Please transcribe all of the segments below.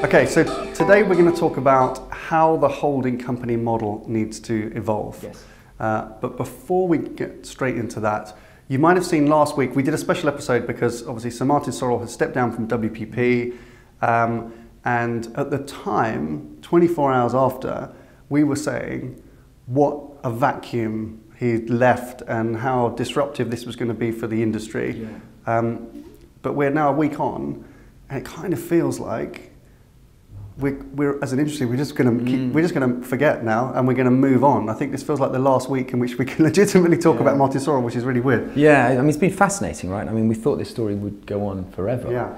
Okay, so today we're going to talk about how the holding company model needs to evolve. Yes. But before we get straight into that, you might have seen last week we did a special episode because obviously Sir Martin Sorrell has stepped down from WPP, and at the time, 24 hours after, we were saying what a vacuum he'd left and how disruptive this was going to be for the industry. Yeah. But we're now a week on, and it kind of feels like we're as an industry we're just going to forget now, and we're going to move on. I think this feels like the last week in which we can legitimately talk about Martin Sorrell, which is really weird. Yeah, I mean, it's been fascinating, right? I mean, we thought this story would go on forever. Yeah.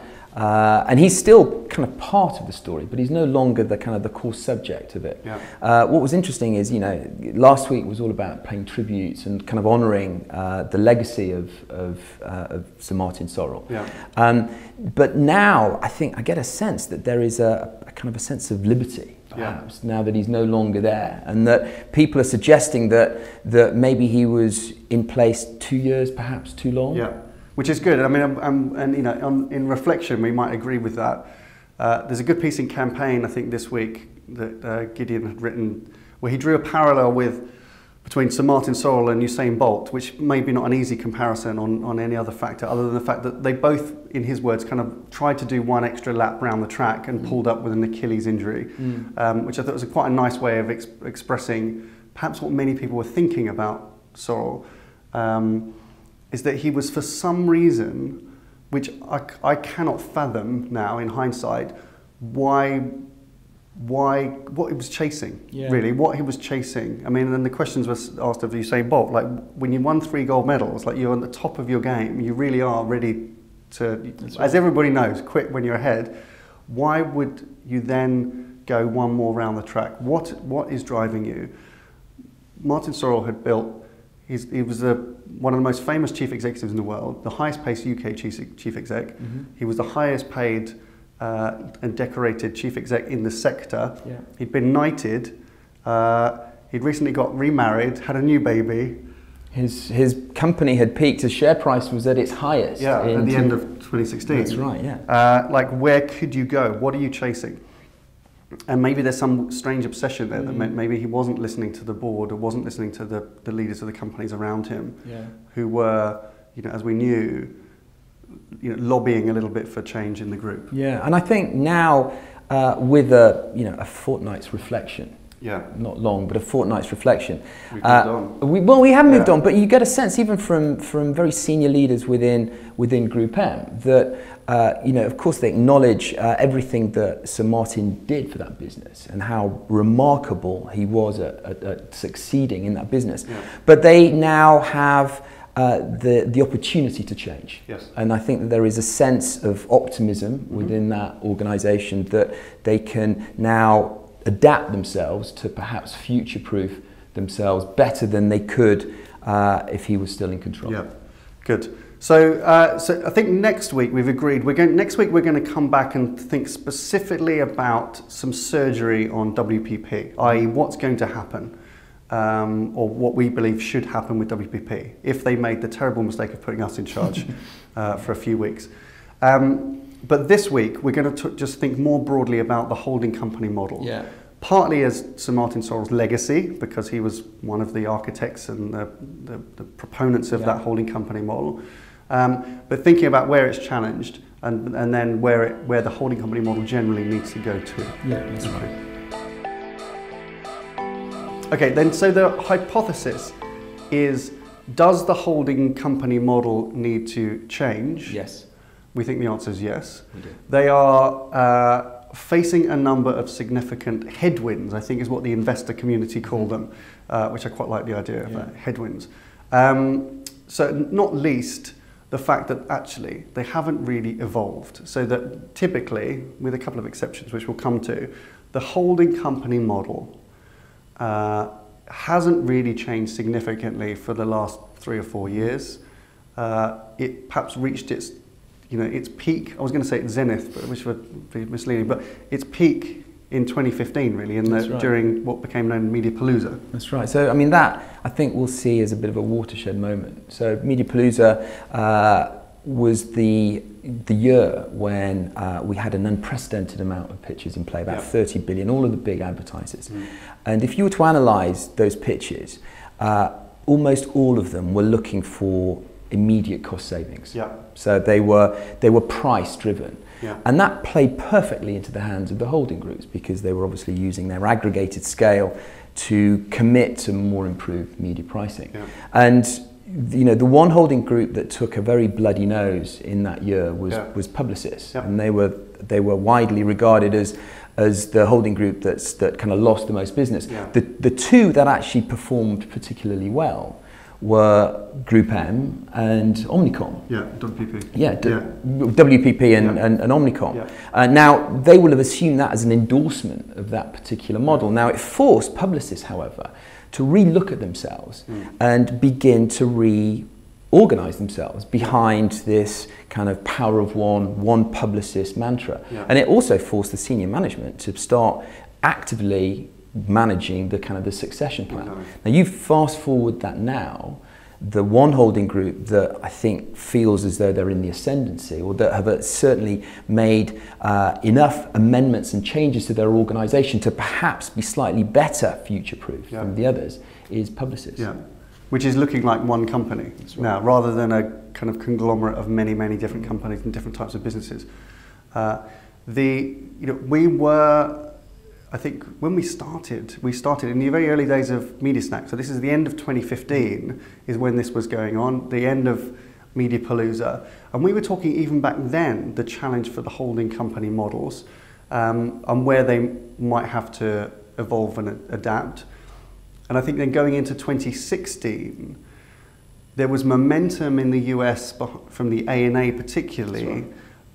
And he's still kind of part of the story, but he's no longer the kind of the core subject of it. Yeah. What was interesting is, you know, last week was all about paying tributes and kind of honouring the legacy of Sir Martin Sorrell. Yeah. But now I think I get a sense that there is a kind of a sense of liberty, perhaps, now that he's no longer there, and that people are suggesting that maybe he was in place 2 years, perhaps too long. Yeah. Which is good. I mean, and you know, in reflection, we might agree with that. There's a good piece in Campaign, I think, this week that Gideon had written, where he drew a parallel between Sir Martin Sorrell and Usain Bolt, which may be not an easy comparison on any other factor, other than the fact that they both, in his words, kind of tried to do one extra lap round the track and pulled up with an Achilles injury, which I thought was quite a nice way of expressing perhaps what many people were thinking about Sorrell. Is that he was, for some reason, which I cannot fathom now in hindsight, what he was chasing, really, what he was chasing. I mean, and the questions were asked of Usain Bolt, like, when you won 3 gold medals, like, you're on the top of your game, you really are ready to, as everybody knows, quit when you're ahead. Why would you then go one more round the track? What is driving you? Martin Sorrell had built, he was one of the most famous chief executives in the world, the highest paid UK chief exec. Mm-hmm. He was the highest paid and decorated chief exec in the sector. Yeah. He'd been knighted. He'd recently got remarried, had a new baby. His company had peaked. His share price was at its highest. Yeah, at the end of 2016. That's right. Yeah. Like, where could you go? What are you chasing? And maybe there's some strange obsession there that maybe he wasn't listening to the board or wasn't listening to the leaders of the companies around him, who were, you know, as we knew, you know, lobbying a little bit for change in the group. Yeah, and I think now with a fortnight's reflection. Yeah. Not long, but a fortnight's reflection. We've moved on. We have moved on, but you get a sense even from very senior leaders within Group M that you know, of course, they acknowledge everything that Sir Martin did for that business and how remarkable he was at succeeding in that business. Yeah. But they now have the opportunity to change. Yes. And I think that there is a sense of optimism within that organisation that they can now adapt themselves to perhaps future-proof themselves better than they could if he was still in control. Yeah, good. So I think next week we've agreed next week we're going to come back and think specifically about some surgery on WPP, i.e. what's going to happen, or what we believe should happen with WPP if they made the terrible mistake of putting us in charge for a few weeks. But this week we're going to just think more broadly about the holding company model. Yeah. Partly as Sir Martin Sorrell's legacy, because he was one of the architects and the proponents of that holding company model. But thinking about where it's challenged and then where the holding company model generally needs to go to. Yeah, that's right. Okay, then so the hypothesis is, does the holding company model need to change? Yes. We think the answer is yes. We do. They are facing a number of significant headwinds, I think is what the investor community call them, which I quite like the idea of headwinds. So not least the fact that actually they haven't really evolved. So that typically, with a couple of exceptions which we'll come to, the holding company model hasn't really changed significantly for the last 3 or 4 years. It perhaps reached its peak. I was going to say its zenith, but which would be misleading. But its peak in 2015, really, during what became known as Mediapalooza. That's right. So, I mean, that I think we'll see as a bit of a watershed moment. So, Mediapalooza was the year when we had an unprecedented amount of pitches in play, about 30 billion, all of the big advertisers. And if you were to analyse those pitches, almost all of them were looking for immediate cost savings. So they were price driven. And that played perfectly into the hands of the holding groups, because they were obviously using their aggregated scale to commit to more improved media pricing. And you know, the one holding group that took a very bloody nose in that year was Publicis, and they were widely regarded as the holding group that kind of lost the most business. The two that actually performed particularly well were Group M and Omnicom. WPP. WPP and Omnicom. Now, they will have assumed that as an endorsement of that particular model. Now, it forced Publicis, however, to re-look at themselves and begin to reorganize themselves behind this kind of power of one Publicis mantra. And it also forced the senior management to start actively managing the kind of the succession plan. Now you fast forward that now, the one holding group that I think feels as though they're in the ascendancy, or that have certainly made enough amendments and changes to their organisation to perhaps be slightly better future-proof than the others, is Publicis. Which is looking like one company now, rather than a kind of conglomerate of many different companies and different types of businesses. We were, I think, when we started in the very early days of MediaSnack. So this is the end of 2015 is when this was going on, the end of Mediapalooza. And we were talking even back then, the challenge for the holding company models and where they might have to evolve and adapt. And I think then going into 2016, there was momentum in the US from the A&A particularly,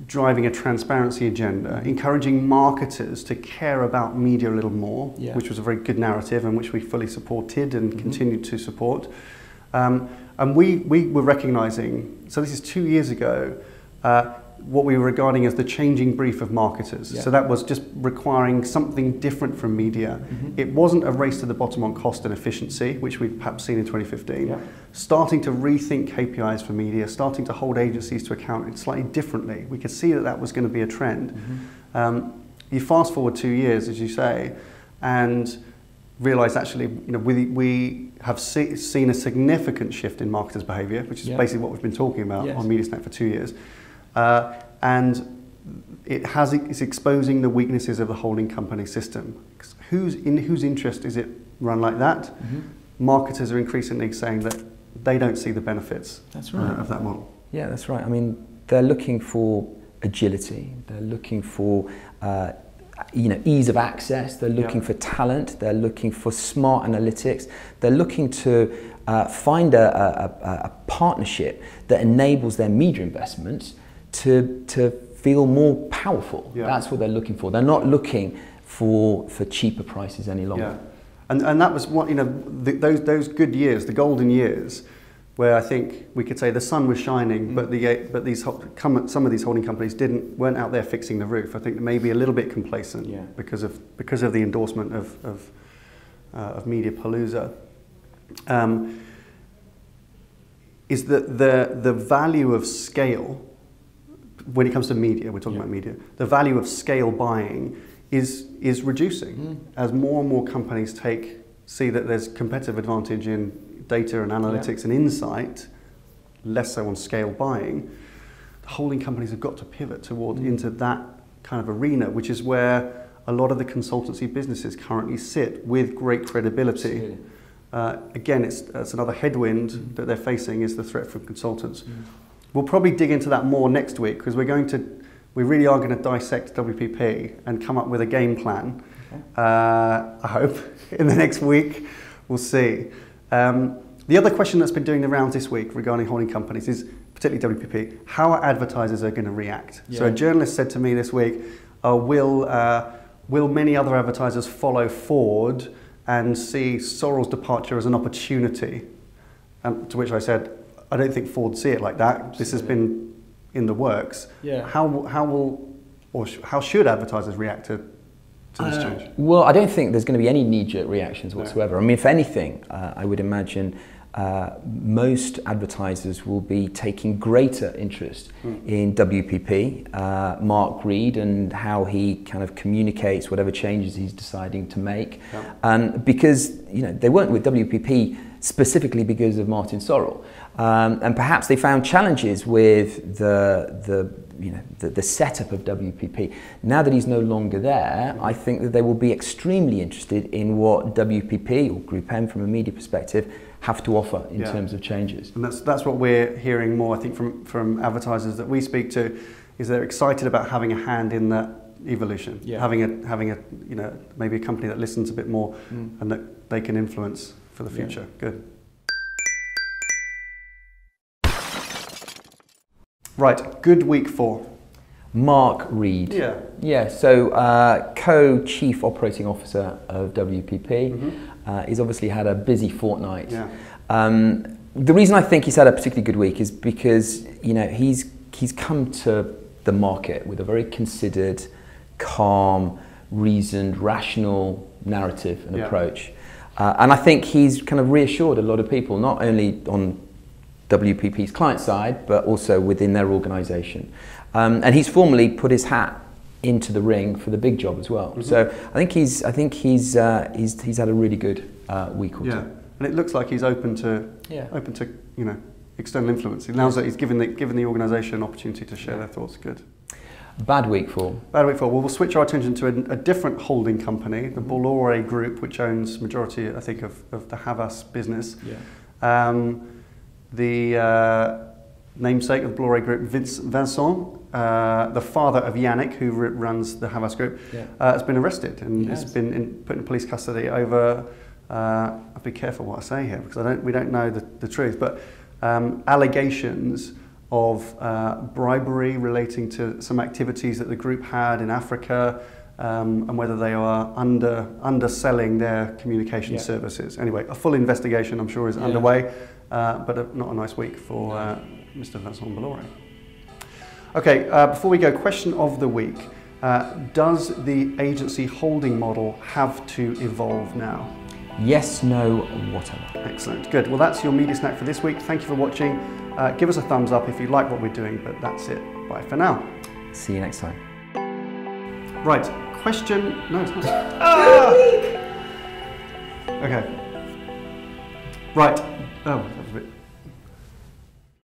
driving a transparency agenda, encouraging marketers to care about media a little more, which was a very good narrative and which we fully supported and continued to support. And we were recognising, so this is 2 years ago, what we were regarding as the changing brief of marketers. So that was just requiring something different from media. It wasn't a race to the bottom on cost and efficiency, which we'd perhaps seen in 2015. Starting to rethink KPIs for media, starting to hold agencies to account slightly differently. We could see that that was going to be a trend. You fast forward 2 years, as you say, and realise actually, you know, we have seen a significant shift in marketers' behaviour, which is basically what we've been talking about on MediaSnack for 2 years. And it's exposing the weaknesses of the holding company system. In whose interest is it run like that? Marketers are increasingly saying that they don't see the benefits of that model. Yeah, that's right. I mean, they're looking for agility. They're looking for ease of access. They're looking for talent. They're looking for smart analytics. They're looking to find a partnership that enables their media investments to feel more powerful. That's what they're looking for. They're not looking for cheaper prices any longer. And that was what, you know, those good years, the golden years, where I think we could say the sun was shining, but some of these holding companies weren't out there fixing the roof. I think they may be a little bit complacent because of the endorsement of Mediapalooza. Is that the value of scale, when it comes to media, we're talking about media, the value of scale buying is reducing as more and more companies see that there's competitive advantage in data and analytics and insight, less so on scale buying. The holding companies have got to pivot into that kind of arena, which is where a lot of the consultancy businesses currently sit with great credibility. Again, it's another headwind that they're facing, is the threat from consultants. We'll probably dig into that more next week, because we really are going to dissect WPP and come up with a game plan. I hope in the next week. We'll see. The other question that's been doing the rounds this week regarding holding companies is, particularly WPP, how are advertisers going to react? So a journalist said to me this week, will many other advertisers follow Ford and see Sorrell's departure as an opportunity? And to which I said, I don't think Ford see it like that. Absolutely. This has been in the works. How should advertisers react to this change? Well, I don't think there's going to be any knee-jerk reactions whatsoever. I mean, if anything, I would imagine most advertisers will be taking greater interest in WPP, Mark Reed, and how he kind of communicates whatever changes he's deciding to make. Because they weren't with WPP specifically because of Martin Sorrell, and perhaps they found challenges with the setup of WPP. Now that he's no longer there, I think that they will be extremely interested in what WPP or Group M from a media perspective have to offer in terms of changes. And that's what we're hearing more, I think, from advertisers that we speak to, is they're excited about having a hand in that evolution, having a maybe a company that listens a bit more and that they can influence for the future. Good. Right, good week for Mark Reed. So co-chief operating officer of WPP. He's obviously had a busy fortnight. The reason I think he's had a particularly good week is because he's come to the market with a very considered, calm, reasoned, rational narrative and approach. And I think he's kind of reassured a lot of people, not only on WPP's client side, but also within their organisation. And he's formally put his hat into the ring for the big job as well. So I think he's had a really good week or two. And it looks like he's open to external influence. Now that he's given the organisation an opportunity to share their thoughts. Good. Bad week for? Well, we'll switch our attention to a different holding company, the Bolloré Group, which owns majority, I think, of the Havas business. The namesake of the Bolloré Group, Vincent, the father of Yannick, who runs the Havas Group, has been arrested and has been put in police custody over, I'll be careful what I say here because we don't know the truth, but allegations of bribery relating to some activities that the group had in Africa, and whether they are underselling their communication services. Anyway, a full investigation, I'm sure, is underway, but not a nice week for Mr. Vincent Bolloré. Okay, before we go, question of the week. Does the agency holding model have to evolve now? Yes, no, whatever. Excellent, good. Well, that's your media snack for this week. Thank you for watching. Give us a thumbs up if you like what we're doing, but that's it. Bye for now. See you next time. Right, question... No, it's not. Okay. Right. Oh, that was a bit...